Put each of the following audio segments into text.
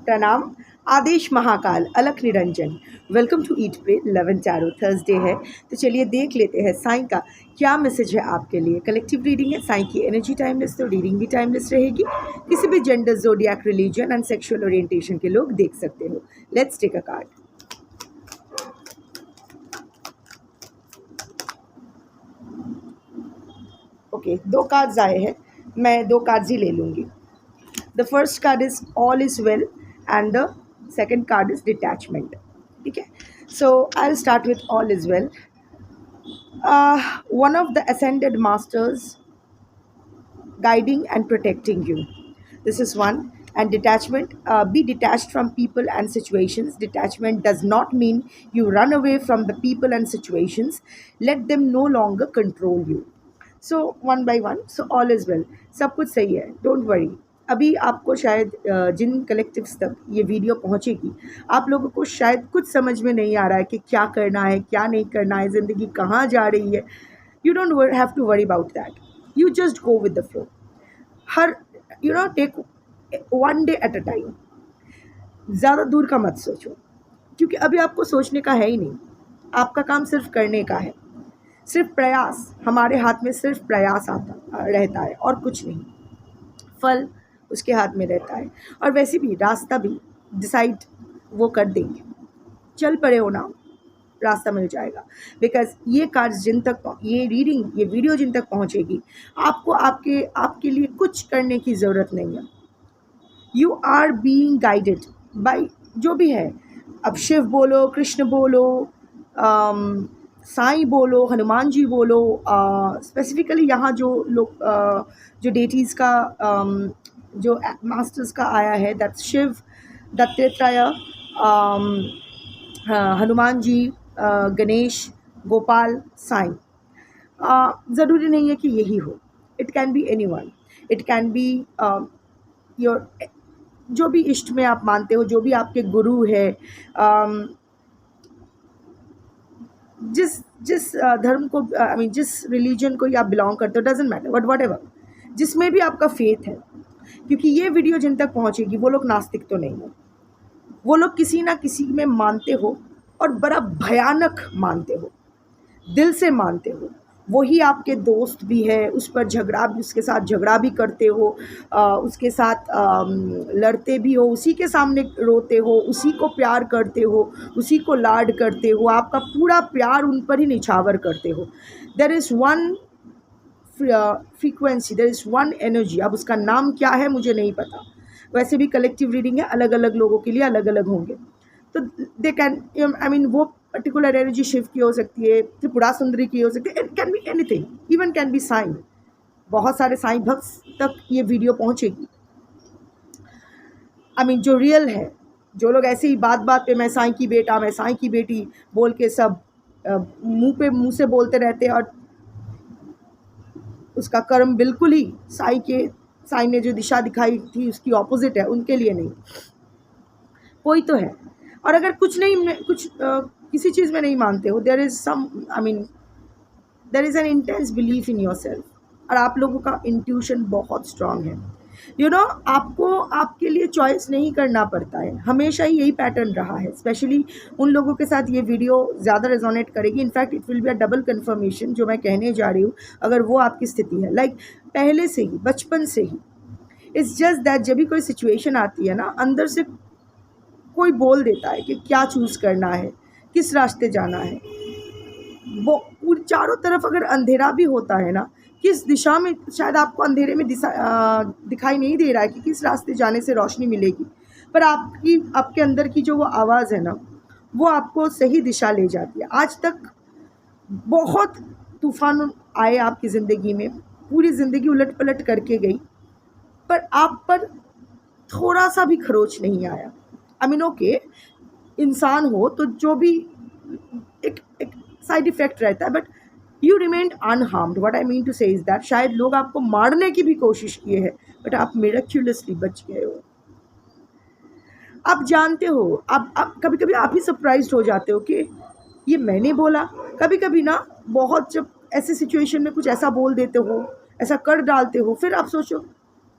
प्रणाम। आदेश महाकाल अलख निरंजन। Welcome to eat pray 11 tarot. Thursday है तो चलिए देख लेते हैं साईं का क्या मैसेज है आपके लिए। कलेक्टिव रीडिंग है, साईं की एनर्जी टाइमलेस, तो रीडिंग भी टाइमलेस रहेगी। किसी भी gender, zodiac, religion and sexual orientation के लोग देख सकते हो। Let's take a card. Okay, दो कार्ड्स आए हैं, मैं दो कार्ड्स ही ले लूँगी। The first card is all is well and the second card is detachment. ठीक है, so I will start with all is well. One of the ascended masters guiding and protecting you. This is one. And detachment, be detached from people and situations. Detachment does not mean you run away from the people and situations. Let them no longer control you. So one by one, so all is well. सब कुछ सही है, don't worry. अभी आपको शायद जिन collectives तक ये video पहुंचेगी, आप लोगों को शायद कुछ समझ में नहीं आ रहा है कि क्या करना है, क्या नहीं करना है, ज़िंदगी कहाँ जा रही है। You don't have to worry about that, you just go with the flow. हर take one day at a time. ज़्यादा दूर का मत सोचो, क्योंकि अभी आपको सोचने का है ही नहीं। आपका काम सिर्फ करने का है, सिर्फ प्रयास। हमारे हाथ में सिर्फ प्रयास आता रहता है और कुछ नहीं। फल उसके हाथ में रहता है, और वैसे भी रास्ता भी डिसाइड वो कर देंगे। चल पड़े हो ना, रास्ता मिल जाएगा। बिकॉज ये कार्ड्स जिन तक, ये रीडिंग, ये वीडियो जिन तक पहुंचेगी, आपको आपके लिए कुछ करने की ज़रूरत नहीं है। You are being guided by जो भी है। अब शिव बोलो, कृष्ण बोलो, साईं बोलो, हनुमान जी बोलो। स्पेसिफिकली यहाँ जो लोग जो डेटीज़ का जो मास्टर्स का आया है, दैट्स शिव, दत्तात्रेय, हनुमान जी, गणेश, गोपाल, साईं। ज़रूरी नहीं है कि यही हो, it can be any one. It can be your, जो भी इष्ट में आप मानते हो, जो भी आपके गुरु है, जिस धर्म को, आई मीन जिस रिलीजन को आप बिलोंग करते हो, doesn't matter, but what ever, जिसमें भी आपका फेथ है। क्योंकि ये वीडियो जिन तक पहुँचेगी वो लोग नास्तिक तो नहीं हो, वो लोग किसी ना किसी में मानते हो, और बड़ा भयानक मानते हो, दिल से मानते हो। वही आपके दोस्त भी है, उस पर झगड़ा भी, उसके साथ झगड़ा भी करते हो, उसके साथ लड़ते भी हो, उसी के सामने रोते हो, उसी को प्यार करते हो, उसी को लाड करते हो, आपका पूरा प्यार उन पर ही निछावर करते हो। There is one frequency, there is one energy. अब उसका नाम क्या है मुझे नहीं पता, वैसे भी कलेक्टिव रीडिंग है, अलग अलग लोगों के लिए अलग अलग होंगे। तो दे कैन, आई मीन वो पर्टिकुलर एनर्जी शिव की हो सकती है, त्रिपुरा सुंदरी की हो सकती है, it can be anything, even can be Sai. बहुत सारे साईं भक्त तक ये वीडियो पहुंचेगी। आई मीन जो रियल है, जो लोग ऐसे ही बात बात पे मैं साईं की बेटा, मैं साईं की बेटी बोल के सब मुंह से बोलते रहते हैं, और उसका कर्म बिल्कुल ही साईं ने जो दिशा दिखाई थी उसकी ऑपोजिट है, उनके लिए नहीं। कोई तो है, और अगर किसी चीज़ में नहीं मानते हो, there is some, I mean there is an intense belief in your self, और आप लोगों का इंट्यूशन बहुत स्ट्रांग है। आपको आपके लिए चॉइस नहीं करना पड़ता है, हमेशा ही यही पैटर्न रहा है। स्पेशली उन लोगों के साथ ये वीडियो ज़्यादा रेजोनेट करेगी। In fact it will be a double confirmation जो मैं कहने जा रही हूँ, अगर वो आपकी स्थिति है। लाइक पहले से ही, बचपन से ही, इट्स जस्ट दैट जब भी कोई सिचुएशन आती है ना, अंदर से कोई बोल देता है कि क्या चूज़ करना है, किस रास्ते जाना है। वो चारों तरफ अगर अंधेरा भी होता है ना, किस दिशा में, शायद आपको अंधेरे में दिखाई नहीं दे रहा है कि किस रास्ते जाने से रोशनी मिलेगी, पर आपके अंदर की जो वो आवाज़ है ना, वो आपको सही दिशा ले जाती है। आज तक बहुत तूफान आए आपकी ज़िंदगी में, पूरी ज़िंदगी उलट पलट करके गई, पर आप पर थोड़ा सा भी खरोच नहीं आया। आई मीन ओके, इंसान हो तो जो भी एक साइड इफ़ेक्ट रहता है, but you remained unharmed. What I mean to say is that शायद लोग आपको मारने की भी कोशिश किए हैं, बट आप मिरेक्युलसली बच गए हो। आप जानते हो, आप कभी कभी आप ही सरप्राइज्ड हो जाते हो कि ये मैंने बोला। कभी कभी ना, बहुत जब ऐसे सिचुएशन में कुछ ऐसा बोल देते हो, ऐसा कर डालते हो, फिर आप सोचो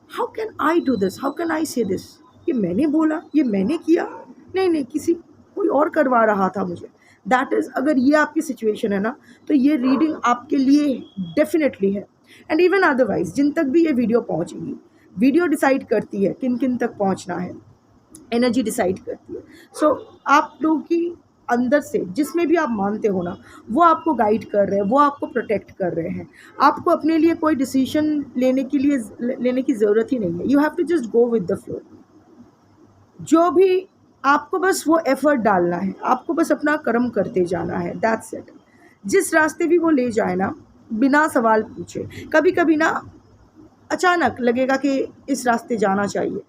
how can I do this, how can I से दिस। ये मैंने बोला, ये मैंने किया, नहीं नहीं, किसी कोई और करवा रहा था मुझे। दैट इज़, अगर ये आपकी सिचुएशन है ना, तो ये रीडिंग आपके लिए डेफिनेटली है। एंड इवन अदरवाइज जिन तक भी ये वीडियो पहुंचेगी, वीडियो डिसाइड करती है किन किन तक पहुंचना है, एनर्जी डिसाइड करती है। सो आप लोगों की अंदर से जिसमें भी आप मानते हो ना, वो आपको गाइड कर रहे हैं, वो आपको प्रोटेक्ट कर रहे हैं। आपको अपने लिए कोई डिसीजन लेने की ज़रूरत ही नहीं है। You have to just go with the flow. जो भी आपको बस वो एफर्ट डालना है, आपको बस अपना कर्म करते जाना है, दैट्स इट। जिस रास्ते भी वो ले जाए ना, बिना सवाल पूछे। कभी कभी ना अचानक लगेगा कि इस रास्ते जाना चाहिए,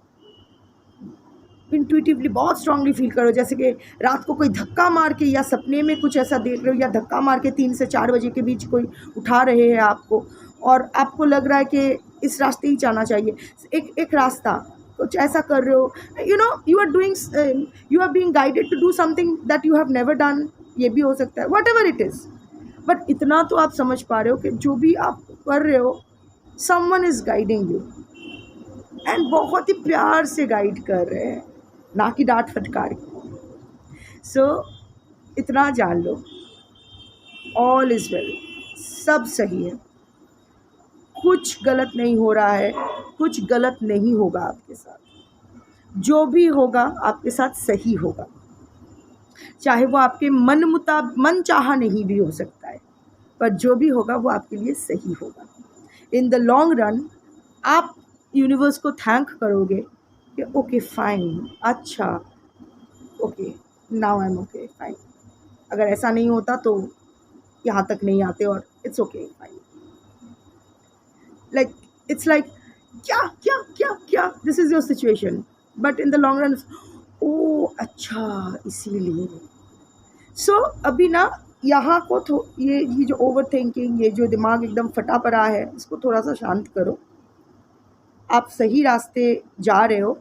इंट्यूटिवली बहुत स्ट्रांगली फील करो, जैसे कि रात को कोई धक्का मार के या सपने में कुछ ऐसा देख रहे हो, या धक्का मार के 3 से 4 बजे के बीच कोई उठा रहे हैं आपको, और आपको लग रहा है कि इस रास्ते ही जाना चाहिए। एक रास्ता कुछ ऐसा कर रहे हो, you are being guided to do something that you have never done, ये भी हो सकता है, whatever it is. But इतना तो आप समझ पा रहे हो कि जो भी आप कर रहे हो, someone is guiding you, and बहुत ही प्यार से गाइड कर रहे हैं, ना कि डांट फटकार के। सो इतना जान लो, ऑल इज़ वेल, सब सही है, कुछ गलत नहीं हो रहा है, कुछ गलत नहीं होगा आपके साथ। जो भी होगा आपके साथ सही होगा, चाहे वो आपके मन चाहा नहीं भी हो सकता है, पर जो भी होगा वो आपके लिए सही होगा। इन द लॉन्ग रन आप यूनिवर्स को थैंक करोगे कि ओके फाइन, अच्छा okay, now I am okay fine. अगर ऐसा नहीं होता तो यहाँ तक नहीं आते, और it's okay fine. Like it's like क्या क्या क्या क्या, this is your situation, but in the long run ओ अच्छा इसीलिए। सो अभी ना यहाँ को ये जो ओवर थिंकिंग, ये जो दिमाग एकदम फटा पड़ा है, इसको थोड़ा सा शांत करो। आप सही रास्ते जा रहे हो,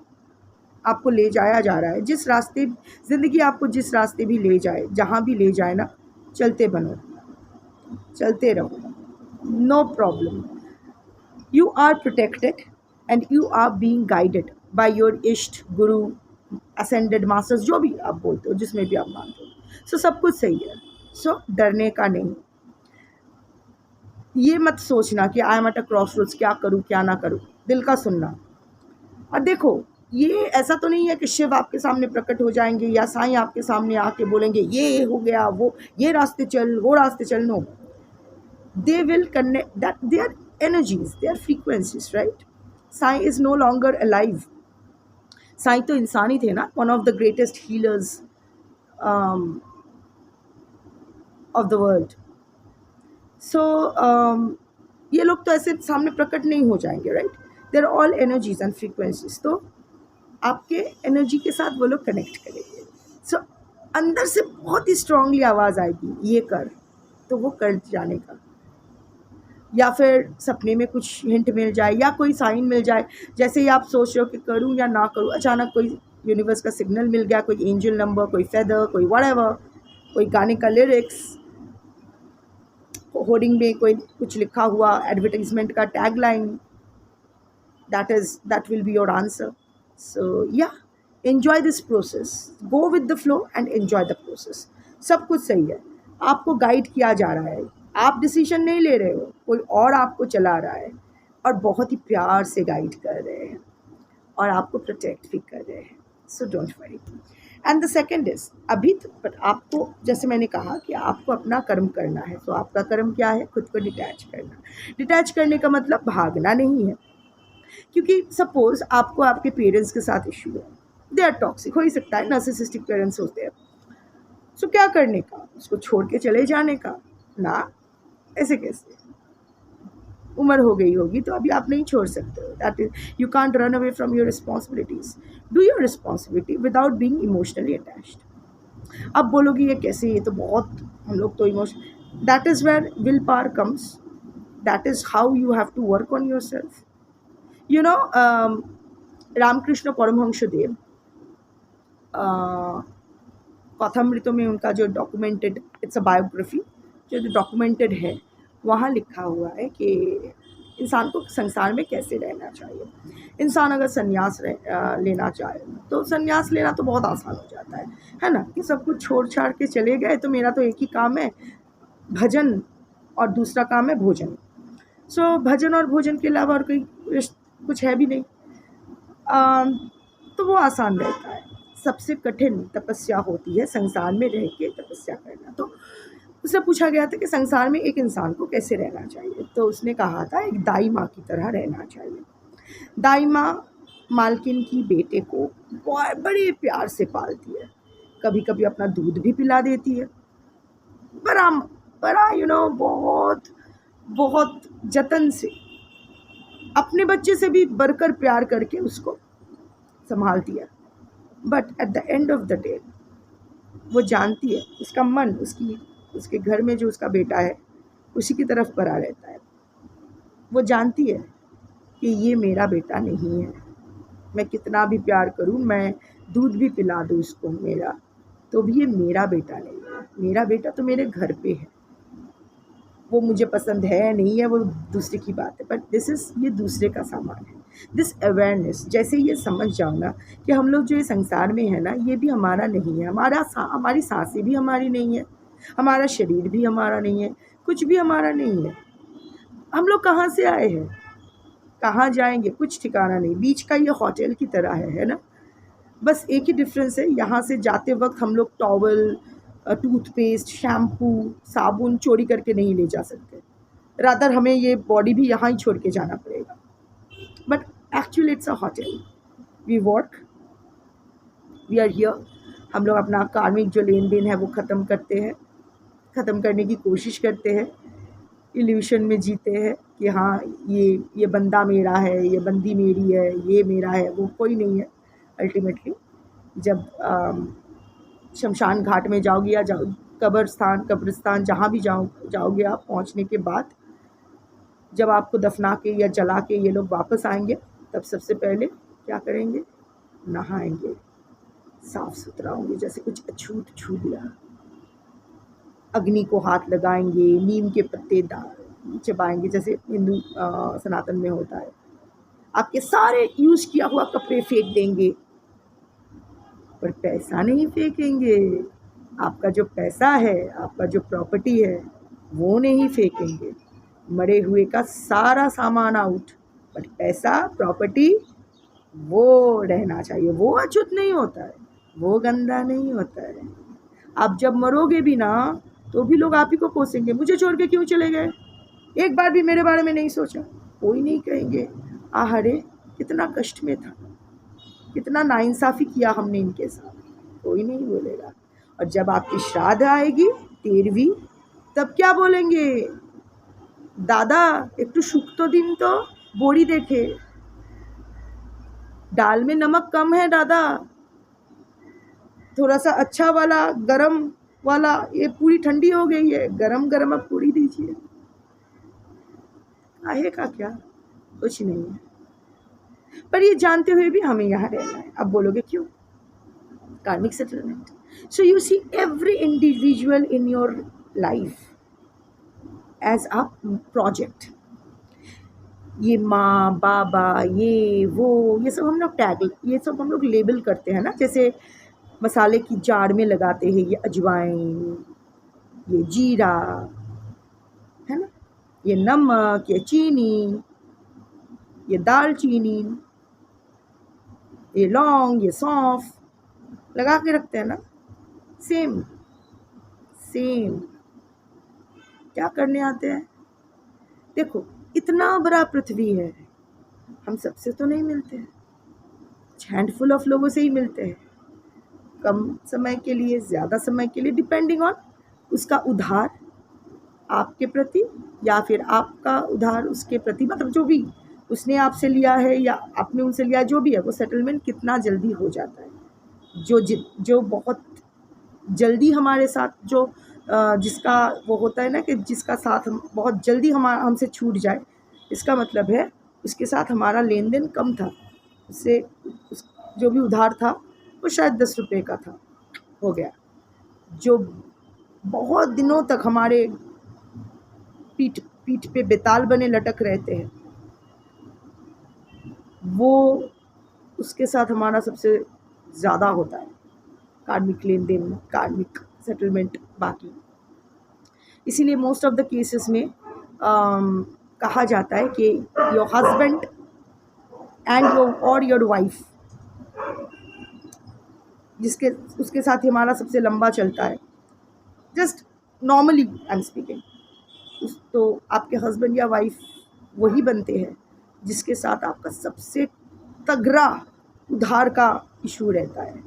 आपको ले जाया जा रहा है जिस रास्ते, ज़िंदगी आपको जिस रास्ते भी ले जाए, जहाँ भी ले जाए ना, चलते बनो, चलते रहो, no problem. You are protected and you are being guided by your इष्ट गुरु, असेंडेड मास्टर्स, जो भी आप बोलते हो, जिसमें भी आप मानते हो। सो सब कुछ सही है। सो डरने का नहीं, ये मत सोचना कि I am at a crossroads, क्या करूँ क्या ना करूँ, दिल का सुनना। और देखो, ये ऐसा तो नहीं है कि शिव आपके सामने प्रकट हो जाएंगे या साईं आपके सामने आके बोलेंगे ये हो गया, वो ये रास्ते चल, वो रास्ते चल। No, they will connect, that they are energies, they are frequencies, right. Sai is no longer alive. Sai तो इंसान ही थे ना, one of the greatest healers of the world. So ये लोग तो ऐसे सामने प्रकट नहीं हो जाएंगे, right. There are all energies and frequencies, तो आपके एनर्जी के साथ वो लोग कनेक्ट करेंगे। सो अंदर से बहुत ही स्ट्रांगली आवाज़ आएगी ये कर, तो वो कर जाने का। या फिर सपने में कुछ हिंट मिल जाए या कोई साइन मिल जाए, जैसे ही आप सोच रहे हो कि करूँ या ना करूँ, अचानक कोई यूनिवर्स का सिग्नल मिल गया, कोई एंजल नंबर, कोई फेदर, कोई व्हाटएवर, कोई गाने का लिरिक्स, होर्डिंग में कोई कुछ लिखा हुआ, एडवर्टाइजमेंट का tagline, that will be your answer. So yeah, enjoy this process, go with the flow and enjoy the process. सब कुछ सही है, आपको गाइड किया जा रहा है, आप डिसीजन नहीं ले रहे हो, कोई और आपको चला रहा है और बहुत ही प्यार से गाइड कर रहे हैं और आपको प्रोटेक्ट भी कर रहे हैं। So don't worry. And the second is, अभी तो बट आपको, जैसे मैंने कहा कि आपको अपना कर्म करना है, तो आपका कर्म क्या है? खुद को डिटैच करना। डिटैच करने का मतलब भागना नहीं है, क्योंकि सपोज आपको आपके पेरेंट्स के साथ इशू है, दे आर टॉक्सिक, हो ही सकता है, नार्सिसिस्टिक पेरेंट्स होते हैं। सो क्या करने का? उसको छोड़ के चले जाने का ना, ऐसे कैसे? उम्र हो गई होगी तो अभी आप नहीं छोड़ सकते हो। That is, you can't run away from your responsibilities. Do your responsibility without being emotionally attached. अब बोलोगे ये कैसे, ये तो बहुत, हम लोग तो emotion, that is where willpower comes, that is how you have to work on yourself. You know, Ramakrishna Paramahamsa Dev, कथामृतों में उनका जो डॉक्यूमेंटेड, इट्स अ बायोग्राफी जो डॉक्यूमेंटेड है, वहाँ लिखा हुआ है कि इंसान को संसार में कैसे रहना चाहिए। इंसान अगर संन्यास लेना चाहे तो संन्यास लेना तो बहुत आसान हो जाता है ना, कि सब कुछ छोड़ छाड़ के चले गए तो मेरा तो एक ही काम है भजन और दूसरा काम है भोजन। सो भजन और भोजन के अलावा और कोई कुछ है भी नहीं, तो वो आसान रहता है। सबसे कठिन तपस्या होती है संसार में रह के तपस्या करना। तो उससे पूछा गया था कि संसार में एक इंसान को कैसे रहना चाहिए, तो उसने कहा था एक दाई माँ की तरह रहना चाहिए। दाई माँ मालकिन की बेटे को बड़े प्यार से पालती है, कभी कभी अपना दूध भी पिला देती है, बड़ा बड़ा बहुत बहुत जतन से, अपने बच्चे से भी बढ़कर प्यार करके उसको संभालती है। But at the end of the day वो जानती है उसका मन उसके घर में जो उसका बेटा है उसी की तरफ भरा रहता है। वो जानती है कि ये मेरा बेटा नहीं है, मैं कितना भी प्यार करूं, मैं दूध भी पिला दूं इसको मेरा, तो भी ये मेरा बेटा नहीं है। मेरा बेटा तो मेरे घर पे है, वो मुझे पसंद है नहीं है वो दूसरे की बात है, बट ये दूसरे का सामान है। दिस अवेयरनेस, जैसे ये समझ जाओ ना कि हम लोग जो ये संसार में है ना, ये भी हमारा नहीं है, हमारी सांसें भी हमारी नहीं है, हमारा शरीर भी हमारा नहीं है, कुछ भी हमारा नहीं है। हम लोग कहाँ से आए हैं, कहाँ जाएंगे, कुछ ठिकाना नहीं। बीच का ये होटल की तरह है ना। बस एक ही डिफरेंस है, यहाँ से जाते वक्त हम लोग टॉवल, टूथपेस्ट, शैम्पू, साबुन चोरी करके नहीं ले जा सकते, रादर हमें ये बॉडी भी यहाँ ही छोड़ के जाना पड़ेगा। But actually it's a hotel, we work, we are here. हम लोग अपना कार्मिक जो लेन देन है वो ख़त्म करते हैं, ख़त्म करने की कोशिश करते हैं, इल्यूशन में जीते हैं कि हाँ ये बंदा मेरा है, ये बंदी मेरी है, ये मेरा है, वो कोई नहीं है। अल्टीमेटली जब शमशान घाट में जाओगे या कब्रिस्तान जहाँ भी जाओगे आप, पहुँचने के बाद जब आपको दफना के या जला के ये लोग वापस आएंगे, तब सबसे पहले क्या करेंगे, नहाएंगे, साफ सुथरा होंगे, जैसे कुछ अछूत छू लिया, अग्नि को हाथ लगाएंगे, नीम के पत्ते चबाएंगे जैसे हिंदू सनातन में होता है। आपके सारे यूज़ किया हुआ कपड़े फेंक देंगे, पर पैसा नहीं फेंकेंगे। आपका जो पैसा है, आपका जो प्रॉपर्टी है, वो नहीं फेंकेंगे। मरे हुए का सारा सामान आउट, बट पैसा, प्रॉपर्टी वो रहना चाहिए। वो अछूत नहीं होता है, वो गंदा नहीं होता है। आप जब मरोगे भी ना, तो भी लोग आप ही को कोसेंगे, मुझे छोड़ के क्यों चले गए, एक बार भी मेरे बारे में नहीं सोचा। कोई नहीं कहेंगे आहरे कितना कष्ट में था, कितना नाइंसाफ़ी किया हमने इनके साथ, कोई नहीं बोलेगा। और जब आपकी श्राद्ध आएगी 13वीं, तब क्या बोलेंगे, दादा एक तो सुख तो दिन तो बोरी देखे, दाल में नमक कम है दादा, थोड़ा सा अच्छा वाला गरम वाला, ये पूरी ठंडी हो गई है, गरम गरम अब पूरी दीजिए। काहे का क्या, कुछ नहीं है। पर ये जानते हुए भी हमें यहाँ रहना है। अब बोलोगे क्यों, karmic settlement. So you see every individual in your life as a project. ये माँ बाबा ये वो ये सब हम लोग लेबल करते हैं ना, जैसे मसाले की जार में लगाते हैं, ये अजवाइन, ये जीरा है ना, ये नमक, ये चीनी, ये दालचीनी, ये लौंग, ये सौंफ लगा के रखते हैं ना। सेम क्या करने आते हैं, देखो इतना बड़ा पृथ्वी है, हम सबसे तो नहीं मिलते हैं, हैंडफुल ऑफ लोगों से ही मिलते हैं, कम समय के लिए, ज़्यादा समय के लिए, डिपेंडिंग ऑन उसका उधार आपके प्रति या फिर आपका उधार उसके प्रति, मतलब जो भी उसने आपसे लिया है या आपने उनसे लिया है, जो भी है, वो सेटलमेंट कितना जल्दी हो जाता है। जो बहुत जल्दी हमारे साथ, जो जिसका वो होता है ना कि जिसका साथ बहुत जल्दी हमसे छूट जाए, इसका मतलब है उसके साथ हमारा लेन देन कम था, उससे जो भी उधार था वो शायद 10 रुपये का था, हो गया। जो बहुत दिनों तक हमारे पीठ पे बेताल बने लटक रहते हैं, वो उसके साथ हमारा सबसे ज़्यादा होता है, कार्मिक लेन देन, कार्मिक सेटलमेंट बाकी। इसीलिए मोस्ट ऑफ द केसेस में कहा जाता है कि your husband and your wife, जिसके उसके साथ ही हमारा सबसे लंबा चलता है, just normally I am speaking, तो आपके हस्बैंड या वाइफ वही बनते हैं जिसके साथ आपका सबसे तगड़ा उधार का इशू रहता है।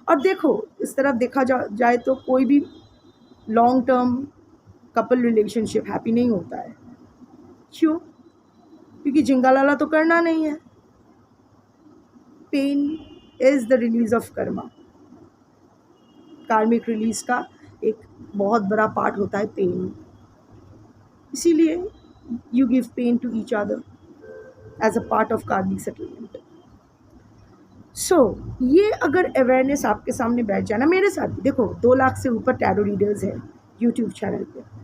और देखो, इस तरफ देखा जाए तो कोई भी long term couple relationship happy नहीं होता है। क्यों? क्योंकि जिंगालाला तो करना नहीं है। Pain is the release of karma. Karmic release का एक बहुत बड़ा पार्ट होता है पेन। इसीलिए you give pain to each other as a part of karmic settlement. So ये अगर अवेयरनेस आपके सामने बैठ जाए ना, मेरे साथ भी देखो 2 लाख से ऊपर टैरो रीडर्स हैं यूट्यूब चैनल पे।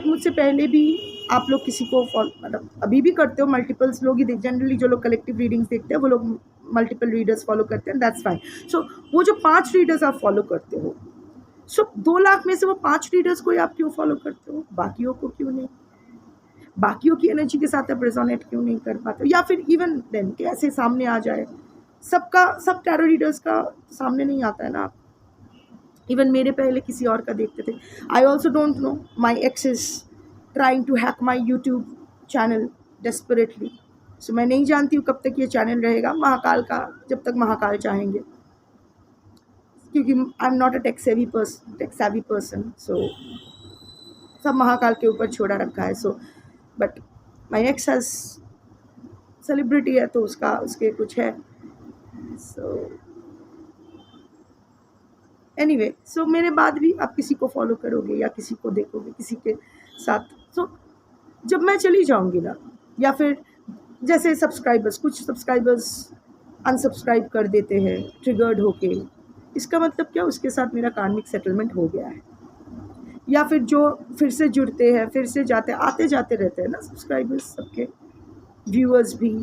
मुझसे पहले भी आप लोग किसी को मतलब अभी भी करते हो, मल्टीपल्स लोग ही जनरली जो लोग कलेक्टिव रीडिंग्स देखते हैं वो लोग मल्टीपल रीडर्स फॉलो करते हैं, दैट्स फाइन। सो वो जो 5 रीडर्स आप फॉलो करते हो, सो 2 लाख में से वो 5 रीडर्स को ही आप क्यों फॉलो करते हो, बाकियों को क्यों नहीं? बाकियों की एनर्जी के साथ आप रेजोनेट क्यों नहीं कर पाते हो? या फिर इवन देन कैसे सामने आ जाए? सब टैरो रीडर्स का सामने नहीं आता है ना। इवन मेरे पहले किसी और का देखते थे। I also don't know, my ex is trying to hack my YouTube channel desperately. So मैं नहीं जानती हूँ कब तक ये चैनल रहेगा, महाकाल का, जब तक महाकाल चाहेंगे, क्योंकि I am not a tech savvy person. So सब महाकाल के ऊपर छोड़ा रखा है। So but my ex has celebrity है तो उसके कुछ है। सो एनीवे, सो मेरे बाद भी आप किसी को फॉलो करोगे या किसी को देखोगे किसी के साथ, सो जब मैं चली जाऊंगी ना, या फिर जैसे कुछ सब्सक्राइबर्स अनसब्सक्राइब कर देते हैं ट्रिगर्ड होके, इसका मतलब क्या? उसके साथ मेरा कार्मिक सेटलमेंट हो गया है। या फिर जो फिर से जुड़ते हैं, फिर से आते जाते रहते हैं ना सब्सक्राइबर्स, सबके व्यूअर्स भी।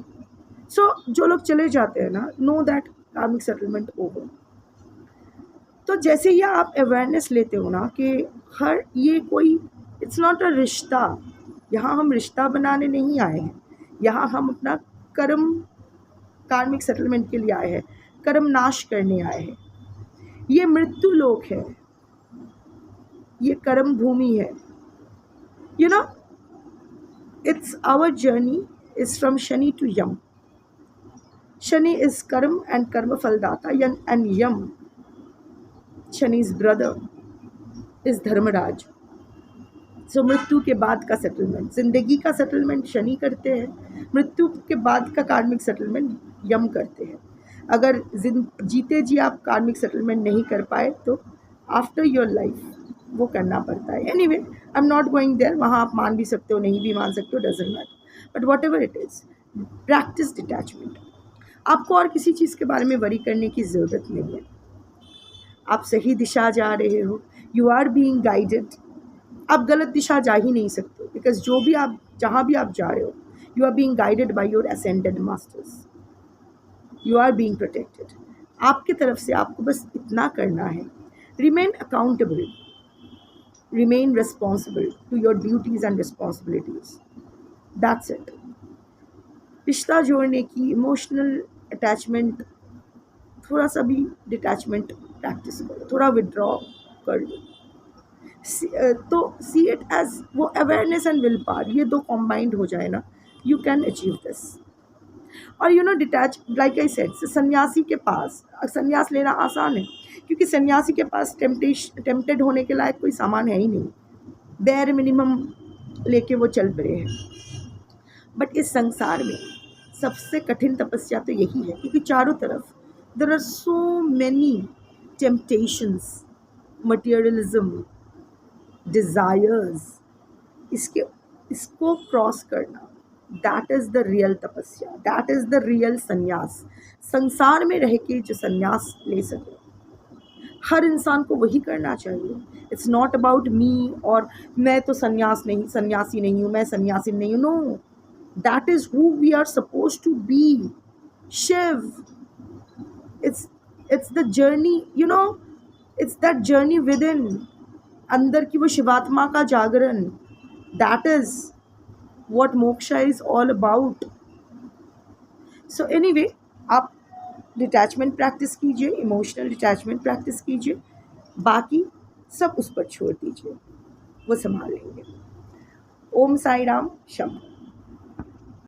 सो जो लोग चले जाते हैं ना, नो दैट कार्मिक सेटलमेंट ओवर। तो जैसे ही आप अवेयरनेस लेते हो ना कि ये कोई, इट्स नॉट अ रिश्ता, यहाँ हम रिश्ता बनाने नहीं आए हैं, यहाँ हम अपना कर्म, कार्मिक सेटलमेंट के लिए आए हैं, कर्म नाश करने आए हैं। ये मृत्यु लोक है, ये कर्म भूमि है। You know, it's our journey is from Shani to Yama. Shani is karma and karma फलदाता, and Yama, Shani's brother, is Dharmaraj. So मृत्यु के बाद का सेटलमेंट, जिंदगी का सेटलमेंट शनि करते हैं, मृत्यु के बाद का कार्मिक सेटलमेंट यम करते हैं। अगर जीते जी आप कार्मिक सेटलमेंट नहीं कर पाए तो आफ्टर योर लाइफ वो करना पड़ता है। Anyway, I am not going there, वहाँ आप मान भी सकते हो, नहीं भी मान सकते हो, doesn't matter, but what ever it is, practice detachment. आपको और किसी चीज़ के बारे में वरी करने की ज़रूरत नहीं है। आप सही दिशा जा रहे हो, यू आर बीइंग गाइडेड। आप गलत दिशा जा ही नहीं सकते, बिकॉज जहाँ भी आप जा रहे हो, you are being guided by your ascended masters, you are being protected. आपके तरफ से आपको बस इतना करना है, remain accountable, remain responsible to your duties and responsibilities, that's it. रिश्ता जोड़ने की इमोशनल अटैचमेंट, थोड़ा सा भी डिटैचमेंट प्रैक्टिस करो, थोड़ा विड्रॉ कर लो। तो सी इट एज वो अवेयरनेस एंड विल पावर, ये 2 कॉम्बाइंड हो जाए ना, यू कैन अचीव दिस। और you know, detach, like I said, सन्यासी के पास सन्यास लेना आसान है, क्योंकि सन्यासी के पास टेम्पटेड होने के लायक कोई सामान है ही नहीं, बेयर मिनिमम लेके वो चल पड़े हैं। बट इस संसार में सबसे कठिन तपस्या तो यही है, क्योंकि चारों तरफ there are so many temptations, materialism, desires. इसको क्रॉस करना, that is the real तपस्या, that is the real संन्यास। संसार में रह के जो संन्यास ले सके, हर इंसान को वही करना चाहिए। इट्स नॉट अबाउट मी, और मैं तो सन्यासी नहीं हूँ, मैं सन्यासी नहीं हूँ। No, That is who we are supposed to be. Shiv. It's the journey, it's that journey within. अंदर की वो शिवात्मा का जागरण. That is what moksha is all about. So anyway, आप डिटैचमेंट प्रैक्टिस कीजिए, इमोशनल डिटैचमेंट प्रैक्टिस कीजिए, बाकी सब उस पर छोड़ दीजिए, वो संभाल लेंगे. ओम साई राम. शम.